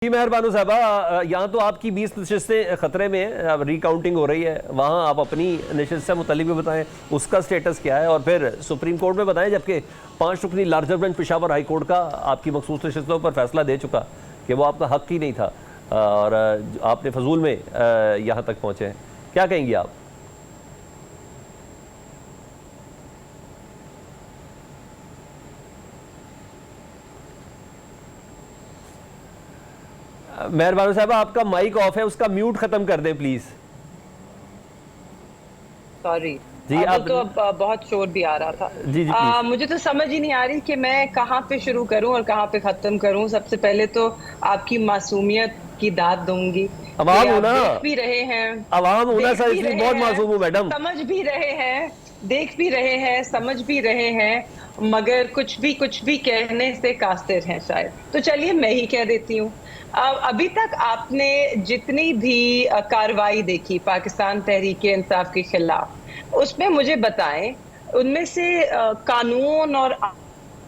जी मेहरबान साहबा, यहाँ तो आपकी 20 नशिस्तें खतरे में है। अब रिकाउंटिंग हो रही है, वहाँ आप अपनी नशिस्त से मुतल्लिक भी बताएं, उसका स्टेटस क्या है, और फिर सुप्रीम कोर्ट में बताएं, जबकि 5 रुकनी larger bench Peshawar high court का आपकी मखसूस नशिस्तों पर फैसला दे चुका कि वो आपका हक ही नहीं था और आपने फजूल में यहाँ तक पहुँचे हैं। क्या कहेंगी आप? मेहरबान साहब, आपका माइक ऑफ है, उसका म्यूट खत्म कर दें प्लीज। सॉरी जी आप तो अब बहुत शोर भी आ रहा था। जी जी प्लीज। मुझे तो समझ ही नहीं आ रही कि मैं कहाँ पे शुरू करूं और कहाँ पे खत्म करूं। सबसे पहले तो आपकी मासूमियत की दाद दूंगी कि अवाम हूं आप ना, देख भी रहे हैं, अवाम हूं ना देख सर, भी इसलिए रहे बहुत हैं, मासूम हूं मैडम। समझ भी रहे हैं, देख भी रहे हैं, समझ भी रहे हैं, मगर कुछ भी कहने से कासिर हैं शायद। तो चलिए मैं ही कह देती हूँ। अभी तक आपने जितनी भी कार्रवाई देखी पाकिस्तान तहरीक इंसाफ के खिलाफ, उसमें मुझे बताएं, उनमें से कानून और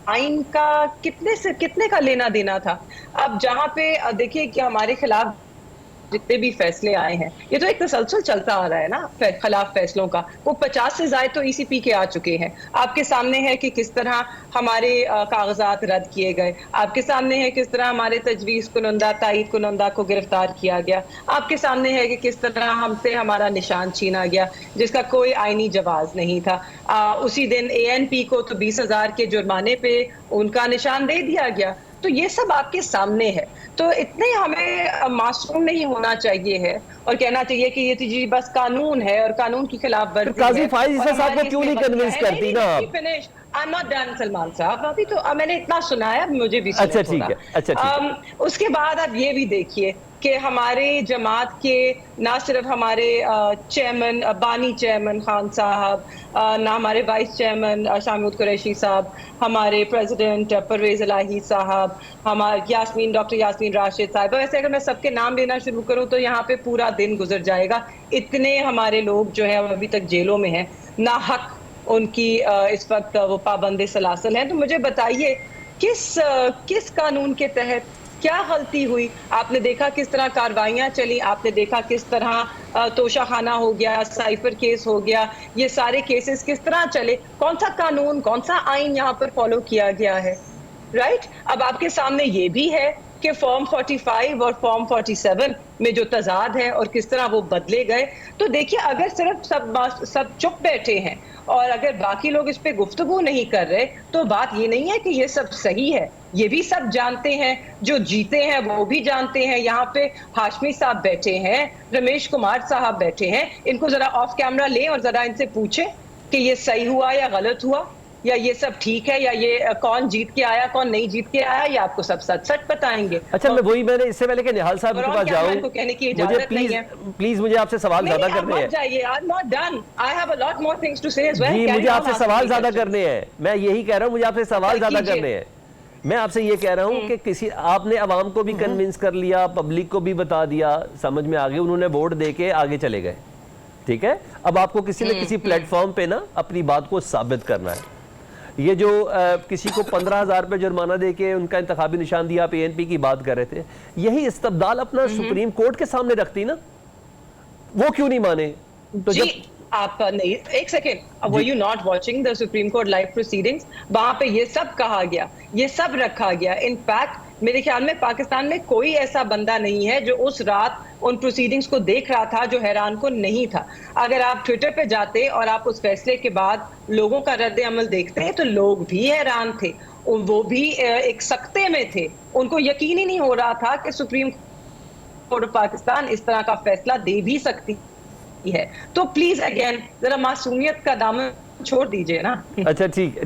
आइन का कितने से कितने का लेना देना था। अब जहां पे देखिए कि हमारे खिलाफ जितने भी फैसले आए हैं, ये तो एक तसलसल चलता आ रहा है ना खिलाफ फैसलों का। वो 50 से ज्यादा तो ईसीपी के आ चुके हैं। आपके सामने है कि किस तरह हमारे कागजात रद्द किए गए। आपके सामने है किस तरह हमारे तजवीज कुनंदा, तायीद कुनंदा को गिरफ्तार किया गया। आपके सामने है कि किस तरह हमसे हमारा निशान छीना गया, जिसका कोई आईनी जवाज नहीं था। उसी दिन एएनपी को तो 20,000 के जुर्माने पे उनका निशान दे दिया गया। तो ये सब आपके सामने है। तो इतने हमें मासूम नहीं होना चाहिए है और कहना चाहिए कि ये तो जी बस कानून है और कानून की खिलाफ वर्जी काजी है फाइज और साहब को हमारी क्यों इसमें नहीं गलतियां कन्विंस हैं। नहीं करती नहीं, ना लेट मी आप? Finish. I am not done Salman साहब। अभी तो मैंने इतना सुना है, अब मुझे भी सुने अच्छा ठीक थोड़ा। है, अच्छा ठीक है। उसके बाद आप ये भी देखिए कि हमारे जमात के ना सिर्फ हमारे चेयरमैन बानी चेयरमैन खान साहब, ना हमारे वाइस चेयरमैन शामिद कुरैशी साहब, हमारे प्रेसिडेंट परवेज इलाही साहब, हमारे डॉक्टर यास्मीन राशिद साहब, वैसे अगर मैं सबके नाम लेना शुरू करूं तो यहाँ पे पूरा दिन गुजर जाएगा। इतने हमारे लोग जो है अभी तक जेलों में हैं, ना हक उनकी इस वक्त वो पाबंदी सलासल है। तो मुझे बताइए किस कानून के तहत क्या गलती हुई? आपने देखा किस तरह कार्रवाइयां चली, आपने देखा किस तरह तोशाखाना हो गया, साइफर केस हो गया, ये सारे केसेस किस तरह चले। कौन सा कानून, कौन सा आइन यहाँ पर फॉलो किया गया है? राइट। अब आपके सामने ये भी है कि फॉर्म 45 और फॉर्म 47 में जो तजाद है और किस तरह वो बदले गए। तो देखिए, अगर सिर्फ सब चुप बैठे हैं और अगर बाकी लोग इस पे गुफ्तगू नहीं कर रहे, तो बात ये नहीं है कि ये सब सही है। ये भी सब जानते हैं, जो जीते हैं वो भी जानते हैं। यहाँ पे हाशमी साहब बैठे हैं, रमेश कुमार साहब बैठे हैं, इनको जरा ऑफ कैमरा लें और जरा इनसे पूछें कि ये सही हुआ या गलत हुआ, या ये सब ठीक है, या ये कौन जीत के आया कौन नहीं जीत के आया, ये आपको सब सच सच बताएंगे। अच्छा, मैंने इससे पहले कि निहाल साहब के पास जाऊं, कहने की मुझे इजाजत नहीं है। प्लीज मुझे आपसे सवाल ज्यादा करने हैं। जाइए, I am not done, I have a lot more things to say as well. जी मुझे आपसे सवाल ज्यादा करने हैं, मैं यही कह रहा हूं, मुझे आपसे सवाल ज्यादा करने हैं। मैं आपसे ये कह रहा हूं कि किसी आपने अवाम को भी कन्विंस कर लिया, पब्लिक को भी बता दिया, समझ में आ गया, उन्होंने वोट दे के आगे चले गए, ठीक है। अब आपको किसी न किसी प्लेटफॉर्म पे ना अपनी बात को साबित करना है। ये जो किसी को 15,000 रुपये जुर्माना दे के उनका इंतखाबी निशान दिया, आप एएनपी की बात कर रहे थे, यही इस्तबदाल अपना सुप्रीम कोर्ट के सामने रखती ना, वो क्यों नहीं माने? तो जी आप नहीं, एक second, were you not watching the supreme court live proceedings? वहां पे ये सब कहा गया, ये सब रखा गया। इनफैक्ट मेरे ख्याल में पाकिस्तान में कोई ऐसा बंदा नहीं है जो उस रात उन प्रोसीडिंग्स को देख रहा था जो हैरान को नहीं था। अगर आप ट्विटर पे जाते और आप उस फैसले के बाद लोगों का रद्द अमल देखते तो लोग भी हैरान थे, वो भी एक सख्ते में थे। उनको यकीन ही नहीं हो रहा था कि सुप्रीम कोर्ट ऑफ पाकिस्तान इस तरह का फैसला दे भी सकती है। तो प्लीज अगेन जरा मासूमियत का दामन छोड़ दीजिए ना। अच्छा ठीक